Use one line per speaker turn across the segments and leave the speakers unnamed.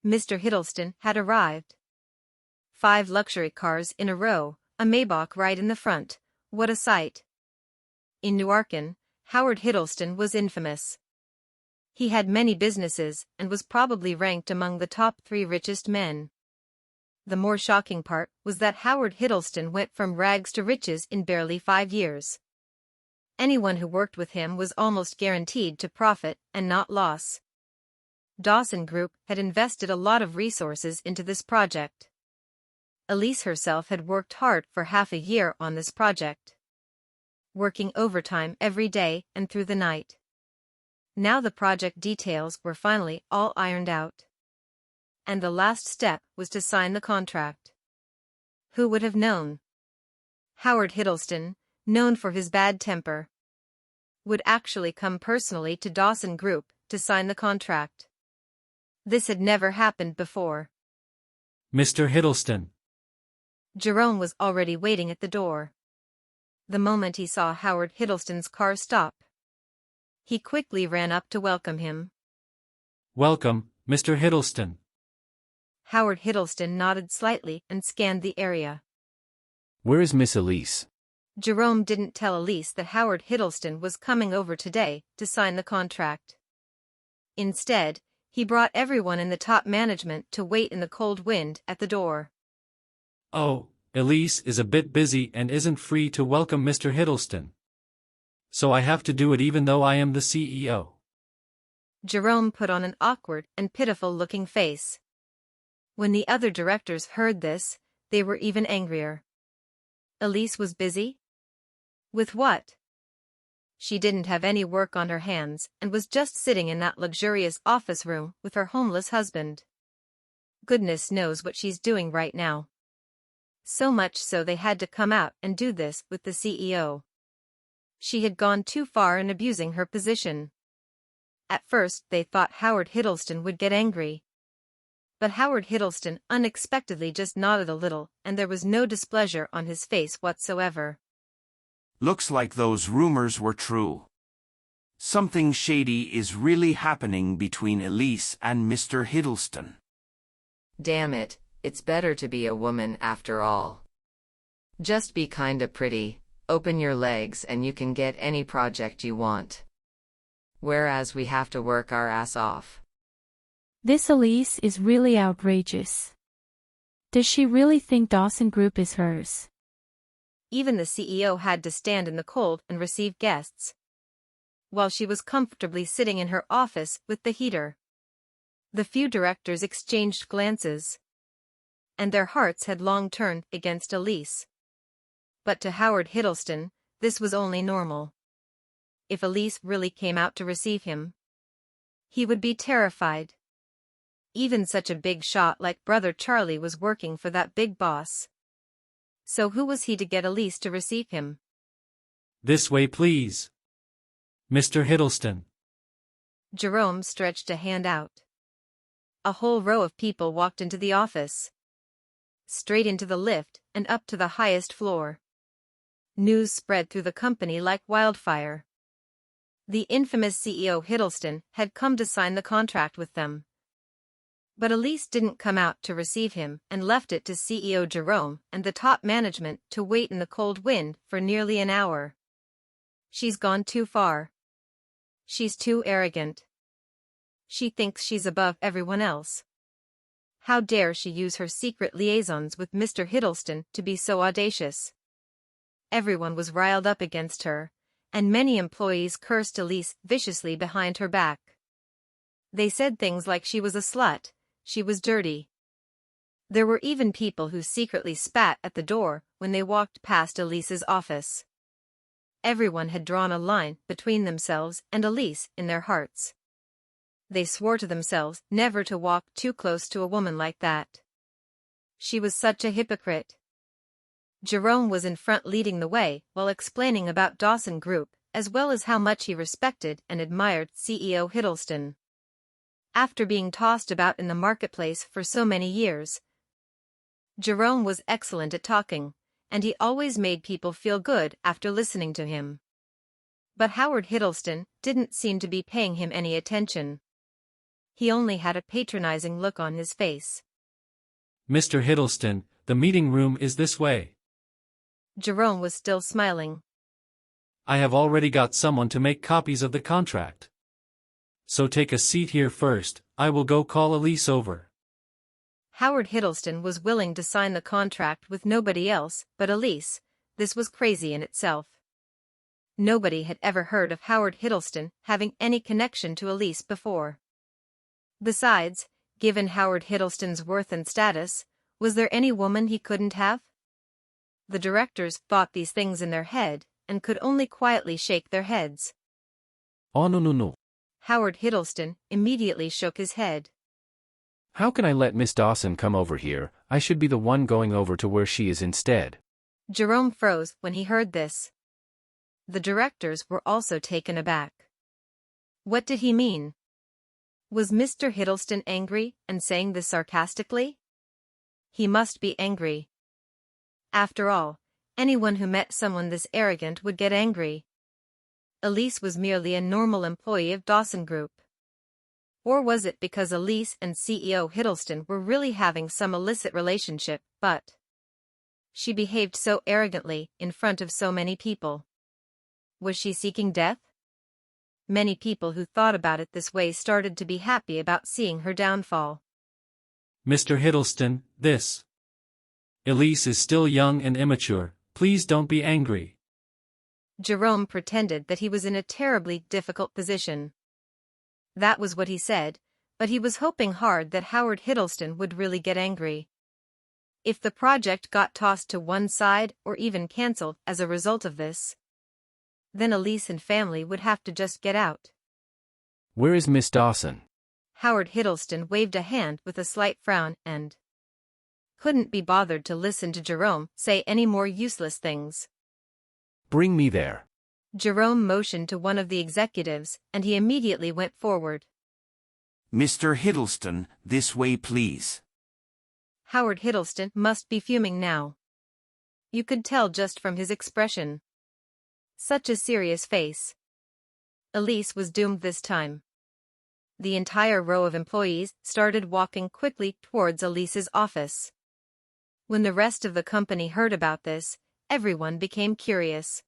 Mr. Hiddleston had arrived. 5 luxury cars in a row, a Maybach right in the front. What a sight. In Newarken, Howard Hiddleston was infamous. He had many businesses and was probably ranked among the top 3 richest men. The more shocking part was that Howard Hiddleston went from rags to riches in barely 5 years. Anyone who worked with him was almost guaranteed to profit and not loss. Dawson Group had invested a lot of resources into this project. Elise herself had worked hard for half a year on this project, working overtime every day and through the night. Now the project details were finally all ironed out. And the last step was to sign the contract. Who would have known? Howard Hiddleston, known for his bad temper, would actually come personally to Dawson Group to sign the contract. This had never happened before.
Mr. Hiddleston.
Jerome was already waiting at the door. The moment he saw Howard Hiddleston's car stop, he quickly ran up to welcome him.
Welcome, Mr. Hiddleston.
Howard Hiddleston nodded slightly and scanned the area.
Where is Miss Elise?
Jerome didn't tell Elise that Howard Hiddleston was coming over today to sign the contract. Instead, he brought everyone in the top management to wait in the cold wind at the door.
Oh, Elise is a bit busy and isn't free to welcome Mr. Hiddleston. So I have to do it even though I am the CEO.
Jerome put on an awkward and pitiful-looking face. When the other directors heard this, they were even angrier. Elise was busy? With what? She didn't have any work on her hands and was just sitting in that luxurious office room with her homeless husband. Goodness knows what she's doing right now. So much so they had to come out and do this with the CEO. She had gone too far in abusing her position. At first they thought Howard Hiddleston would get angry. But Howard Hiddleston unexpectedly just nodded a little, and there was no displeasure on his face whatsoever.
Looks like those rumors were true. Something shady is really happening between Elise and Mr. Hiddleston.
Damn it, it's better to be a woman after all. Just be kinda pretty, open your legs and you can get any project you want. Whereas we have to work our ass off.
This Elise is really outrageous. Does she really think Dawson Group is hers?
Even the CEO had to stand in the cold and receive guests, while she was comfortably sitting in her office with the heater. The few directors exchanged glances, and their hearts had long turned against Elise. But to Howard Hiddleston, this was only normal. If Elise really came out to receive him, he would be terrified. Even such a big shot like Brother Charlie was working for that big boss. So who was he to get Elise to receive him?
This way please. Mr. Hiddleston.
Jerome stretched a hand out. A whole row of people walked into the office, straight into the lift and up to the highest floor. News spread through the company like wildfire. The infamous CEO Hiddleston had come to sign the contract with them. But Elise didn't come out to receive him and left it to CEO Jerome and the top management to wait in the cold wind for nearly an hour. She's gone too far. She's too arrogant. She thinks she's above everyone else. How dare she use her secret liaisons with Mr. Hiddleston to be so audacious? Everyone was riled up against her, and many employees cursed Elise viciously behind her back. They said things like she was a slut, she was dirty. There were even people who secretly spat at the door when they walked past Elise's office. Everyone had drawn a line between themselves and Elise in their hearts. They swore to themselves never to walk too close to a woman like that. She was such a hypocrite. Jerome was in front leading the way while explaining about Dawson Group, as well as how much he respected and admired CEO Hiddleston. After being tossed about in the marketplace for so many years, Jerome was excellent at talking, and he always made people feel good after listening to him. But Howard Hiddleston didn't seem to be paying him any attention. he only had a patronizing look on his face.
Mr. Hiddleston, the meeting room is this way.
Jerome was still smiling.
I have already got someone to make copies of the contract. So take a seat here first, I will go call Elise over.
Howard Hiddleston was willing to sign the contract with nobody else but Elise. This was crazy in itself. Nobody had ever heard of Howard Hiddleston having any connection to Elise before. Besides, given Howard Hiddleston's worth and status, was there any woman he couldn't have? The directors thought these things in their head, and could only quietly shake their heads.
Oh no.
Howard Hiddleston immediately shook his head.
How can I let Miss Dawson come over here? I should be the one going over to where she is instead.
Jerome froze when he heard this. The directors were also taken aback. What did he mean? Was Mr. Hiddleston angry and saying this sarcastically? He must be angry. After all, anyone who met someone this arrogant would get angry. Elise was merely a normal employee of Dawson Group. Or was it because Elise and CEO Hiddleston were really having some illicit relationship, but she behaved so arrogantly in front of so many people? Was she seeking death? Many people who thought about it this way started to be happy about seeing her downfall.
Mr. Hiddleston, this Elise is still young and immature, please don't be angry.
Jerome pretended that he was in a terribly difficult position. That was what he said, but he was hoping hard that Howard Hiddleston would really get angry. If the project got tossed to one side or even cancelled as a result of this, then Elise and family would have to just get out.
Where is Miss Dawson?
Howard Hiddleston waved a hand with a slight frown and couldn't be bothered to listen to Jerome say any more useless things.
Bring me there.
Jerome motioned to one of the executives, and he immediately went forward.
Mr. Hiddleston, this way please.
Howard Hiddleston must be fuming now. You could tell just from his expression. Such a serious face. Elise was doomed this time. The entire row of employees started walking quickly towards Elise's office. When the rest of the company heard about this, everyone became curious.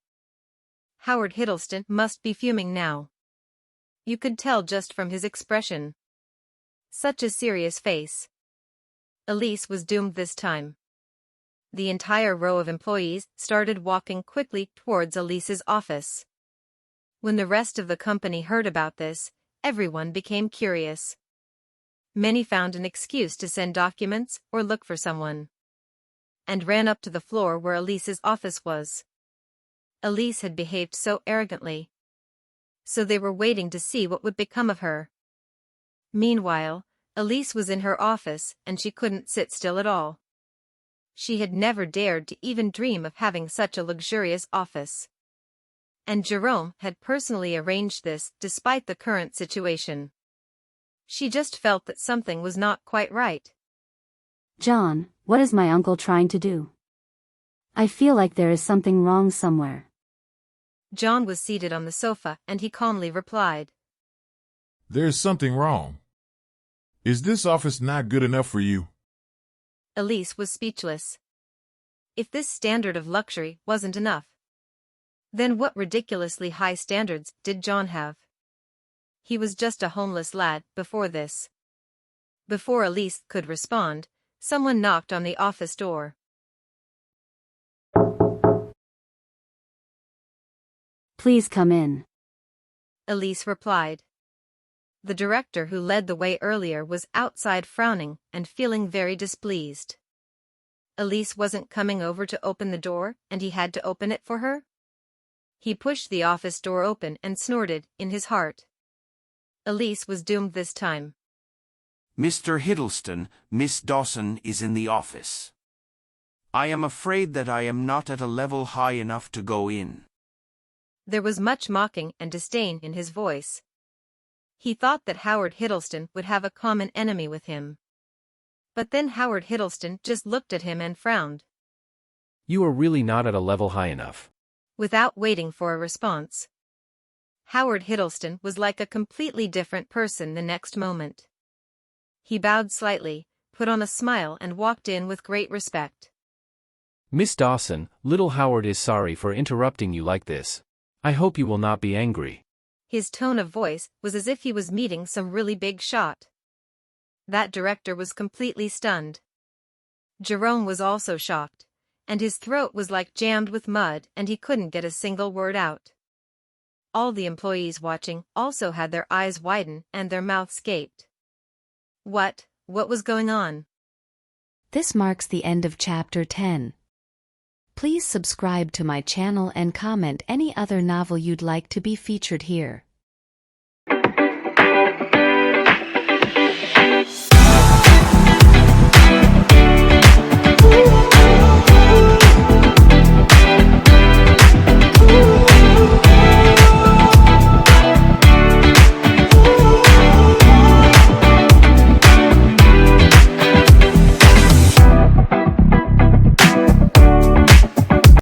Howard Hiddleston must be fuming now. You could tell just from his expression. Such a serious face. Elise was doomed this time. The entire row of employees started walking quickly towards Elise's office. When the rest of the company heard about this, everyone became curious. Many found an excuse to send documents or look for someone, and ran up to the floor where Elise's office was. Elise had behaved so arrogantly, so they were waiting to see what would become of her. Meanwhile, Elise was in her office and she couldn't sit still at all. She had never dared to even dream of having such a luxurious office. And Jerome had personally arranged this despite the current situation. She just felt that something was not quite right.
John, what is my uncle trying to do? I feel like there is something wrong somewhere.
John was seated on the sofa and he calmly replied.
There's something wrong. Is this office not good enough for you?
Elise was speechless. If this standard of luxury wasn't enough, then what ridiculously high standards did John have? He was just a homeless lad before this. Before Elise could respond, someone knocked on the office door.
Please come in.
Elise replied. The director who led the way earlier was outside frowning and feeling very displeased. Elise wasn't coming over to open the door, and he had to open it for her? He pushed the office door open and snorted in his heart. Elise was doomed this time.
Mr. Hiddleston, Miss Dawson is in the office. I am afraid that I am not at a level high enough to go in.
There was much mocking and disdain in his voice. He thought that Howard Hiddleston would have a common enemy with him. But then Howard Hiddleston just looked at him and frowned.
You are really not at a level high enough.
Without waiting for a response, Howard Hiddleston was like a completely different person the next moment. He bowed slightly, put on a smile and walked in with great respect.
Miss Dawson, little Howard is sorry for interrupting you like this. I hope you will not be angry.
His tone of voice was as if he was meeting some really big shot. That director was completely stunned. Jerome was also shocked, and his throat was like jammed with mud and he couldn't get a single word out. All the employees watching also had their eyes widen and their mouths gaped. What was going on?
This marks the end of Chapter 10. Please subscribe to my channel and comment any other novel you'd like to be featured here.